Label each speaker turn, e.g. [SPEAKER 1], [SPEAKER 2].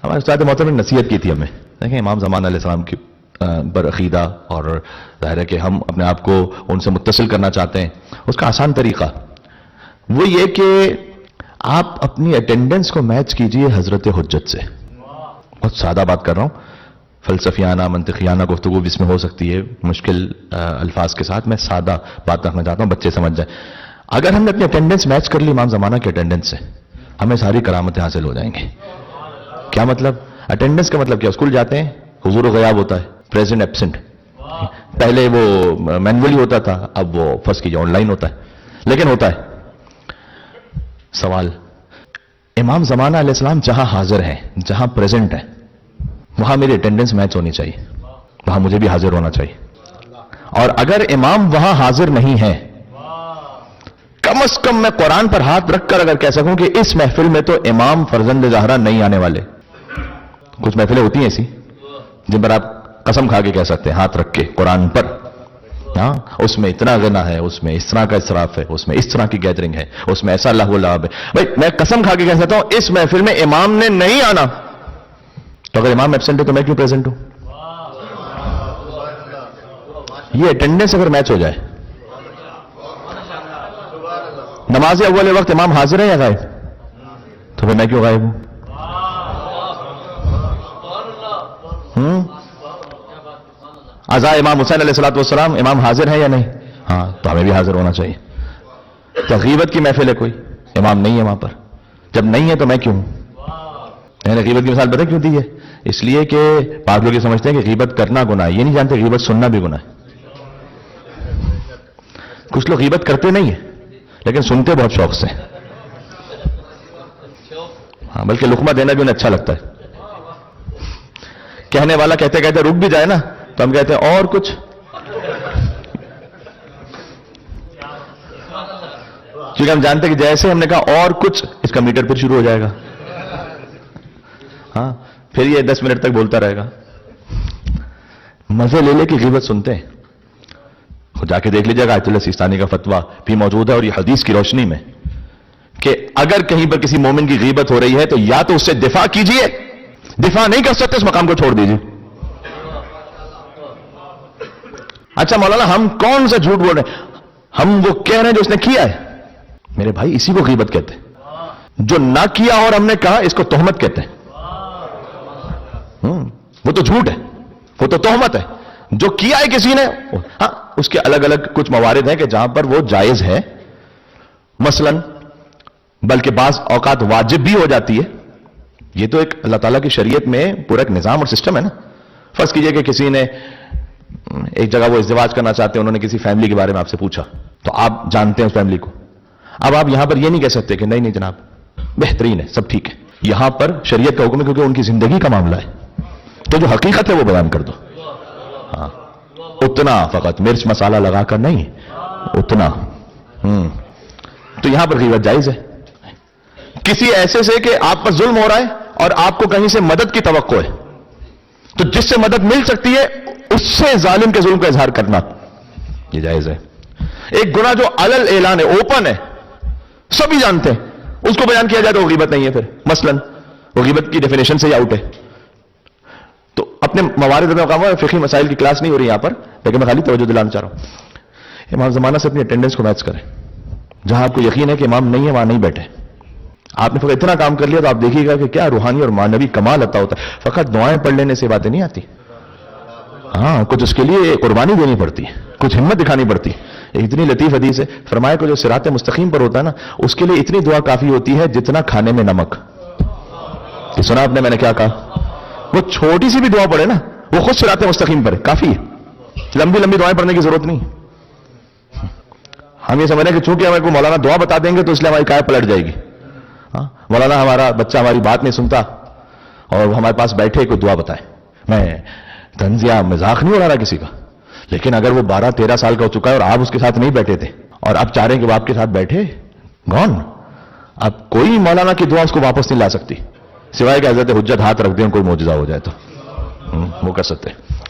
[SPEAKER 1] ہمارے استاد محترم نے نصیحت کی تھی ہمیں. دیکھیں امام زمان علیہ السلام کی پر عقیدہ اور ظاہر ہے کہ ہم اپنے آپ کو ان سے متصل کرنا چاہتے ہیں. اس کا آسان طریقہ وہ یہ کہ آپ اپنی اٹینڈنس کو میچ کیجئے حضرت حجت سے. بہت سادہ بات کر رہا ہوں, فلسفیانہ منطقیانہ گفتگو اس میں ہو سکتی ہے مشکل الفاظ کے ساتھ. میں سادہ بات رکھنا چاہتا ہوں, بچے سمجھ جائیں. اگر ہم نے اپنی اٹینڈنس میچ کر لی امام زمانہ کی اٹینڈنس سے, ہمیں ساری کرامتیں حاصل ہو جائیں گے. کیا مطلب؟ اٹینڈنس کا مطلب کیا؟ اسکول جاتے ہیں, حضور و غیاب ہوتا ہے, پریزنٹ ایبسنٹ. پہلے وہ مینولی ہوتا تھا, اب وہ فرض کیجیے آن لائن ہوتا ہے, لیکن ہوتا ہے. سوال, امام زمانہ علیہ السلام جہاں حاضر ہیں, جہاں پریزنٹ ہیں, وہاں میری اٹینڈنس میچ ہونی چاہیے, وہاں مجھے بھی حاضر ہونا چاہیے. اور اگر امام وہاں حاضر نہیں ہے, کم از کم میں قرآن پر ہاتھ رکھ کر اگر کہہ سکوں کہ اس محفل میں تو امام فرزند زہرا نہیں آنے والے. کچھ محفلیں ہوتی ہیں ایسی جن پر آپ قسم کھا کے کہہ سکتے ہیں ہاتھ رکھ کے قرآن پر, ہاں اس میں اتنا غنا ہے, اس میں اس طرح کا اسراف ہے, اس میں اس طرح کی گیدرنگ ہے, اس میں ایسا لہو لعب ہے. بھائی میں قسم کھا کے کہہ سکتا ہوں اس محفل میں امام نے نہیں آنا, تو اگر امام ایبسنٹ ہے تو میں کیوں پریزنٹ ہوں؟ یہ اٹینڈنس اگر میچ ہو جائے. نماز اول وقت امام حاضر ہے یا غائب؟ تو پھر میں کیوں غائب ہوں؟ عزا امام حسین علیہ السلام امام حاضر ہے یا نہیں؟ ہاں, تو ہمیں بھی حاضر ہونا چاہیے. تو غیبت کی محفل ہے, کوئی امام نہیں ہے وہاں پر, جب نہیں ہے تو میں کیوں ہوں؟ میں نے غیبت کی مثال پتہ کیوں دی ہے؟ اس لیے کہ بعض لوگ یہ سمجھتے ہیں کہ غیبت کرنا گناہ ہے, یہ نہیں جانتے غیبت سننا بھی گناہ ہے. کچھ لوگ غیبت کرتے نہیں ہیں لیکن سنتے بہت شوق سے, ہاں بلکہ لقمہ دینا بھی انہیں اچھا لگتا ہے. کہنے والا کہتے کہتے رک بھی جائے نا تو ہم کہتے ہیں اور کچھ, کیونکہ ہم جانتے ہیں کہ جیسے ہم نے کہا اور کچھ, اس کا میٹر پھر شروع ہو جائے گا. ہاں پھر یہ 10 منٹ تک بولتا رہے گا. مزے لے لے کے غیبت سنتے ہیں. جا کے دیکھ لیجیے گا آیت اللہ سیستانی کا فتویٰ بھی موجود ہے, اور یہ حدیث کی روشنی میں کہ اگر کہیں پر کسی مومن کی غیبت ہو رہی ہے تو یا تو اس سے دفاع کیجئے, دفاع نہیں کر سکتے اس مقام کو چھوڑ دیجئے. اچھا مولانا ہم کون سا جھوٹ بول رہے ہیں؟ ہم وہ کہہ رہے ہیں جو اس نے کیا ہے. میرے بھائی اسی کو غیبت کہتے ہیں. جو نہ کیا اور ہم نے کہا اس کو تہمت کہتے ہیں. وہ تو جھوٹ ہے, وہ تو تہمت ہے. جو کیا ہے کسی نے, ہاں اس کے الگ الگ کچھ موارد ہیں کہ جہاں پر وہ جائز ہے, مثلا بلکہ بعض اوقات واجب بھی ہو جاتی ہے. یہ تو ایک اللہ تعالیٰ کی شریعت میں پورا ایک نظام اور سسٹم ہے نا. فرض کیجئے کہ کسی نے ایک جگہ وہ ازدواج کرنا چاہتے ہیں, انہوں نے کسی فیملی کے بارے میں آپ سے پوچھا, تو آپ جانتے ہیں اس فیملی کو. اب آپ یہاں پر یہ نہیں کہہ سکتے کہ نہیں جناب بہترین ہے, سب ٹھیک ہے. یہاں پر شریعت کا حکم ہے کیونکہ ان کی زندگی کا معاملہ ہے, تو جو حقیقت ہے وہ بیان کر دو. ہاں اتنا فقط مرچ مسالہ لگا کر نہیں, اتنا. تو یہاں پر غیبت جائز ہے. کسی ایسے سے کہ آپ پر ظلم ہو رہا ہے اور آپ کو کہیں سے مدد کی توقع ہے, تو جس سے مدد مل سکتی ہے اس سے ظالم کے ظلم کا اظہار کرنا یہ جائز ہے. ایک گناہ جو علل اعلان ہے, اوپن ہے, سبھی جانتے ہیں, اس کو بیان کیا جائے تو وہ غیبت نہیں ہے. پھر مثلا وہ غیبت کی ڈیفینیشن سے ہی آؤٹ ہے. تو اپنے موارد میں کہا, فقہی مسائل کی کلاس نہیں ہو رہی یہاں پر, لیکن میں خالی توجہ دلانا چاہ رہا ہوں. امام زمانہ سے اپنی اٹینڈنس کو میچ کریں. جہاں آپ کو یقین ہے کہ امام نہیں ہے وہاں نہیں بیٹھے. آپ نے فقط اتنا کام کر لیا تو آپ دیکھیے گا کہ کیا روحانی اور معنوی کمال عطا ہوتا ہے. فقط دعائیں پڑھ لینے سے باتیں نہیں آتی. ہاں کچھ اس کے لیے قربانی دینی پڑتی ہے, کچھ ہمت دکھانی پڑتی ہے. اتنی لطیف حدیث ہے, فرمایا کہ جو صراط مستقیم پر ہوتا ہے نا, اس کے لیے اتنی دعا کافی ہوتی ہے جتنا کھانے میں نمک. یہ سنا آپ نے میں نے کیا کہا؟ وہ چھوٹی سی بھی دعا پڑھے نا, وہ خود صراط مستقیم پر ہے, کافی ہے. لمبی لمبی دعائیں پڑھنے کی ضرورت نہیں. ہم یہ سمجھ رہے ہیں کہ چونکہ ہمیں کو مولانا دعا بتا دیں گے تو اس لیے ہماری کائے پلٹ جائے گی. مولانا ہمارا بچہ ہماری بات نہیں سنتا اور وہ ہمارے پاس بیٹھے کوئی دعا بتائے. میں طنزیہ مذاق نہیں اڑا رہا کسی کا, لیکن اگر وہ 12-13 سال کا ہو چکا ہے اور آپ اس کے ساتھ نہیں بیٹھے تھے اور آپ چاہ رہے ہیں کہ وہ آپ کے ساتھ بیٹھے, گون اب کوئی مولانا کی دعا اس کو واپس نہیں لا سکتی, سوائے کہ حضرت حجت ہاتھ رکھ دیں کوئی معجزہ ہو جائے تو وہ کر سکتے ہیں.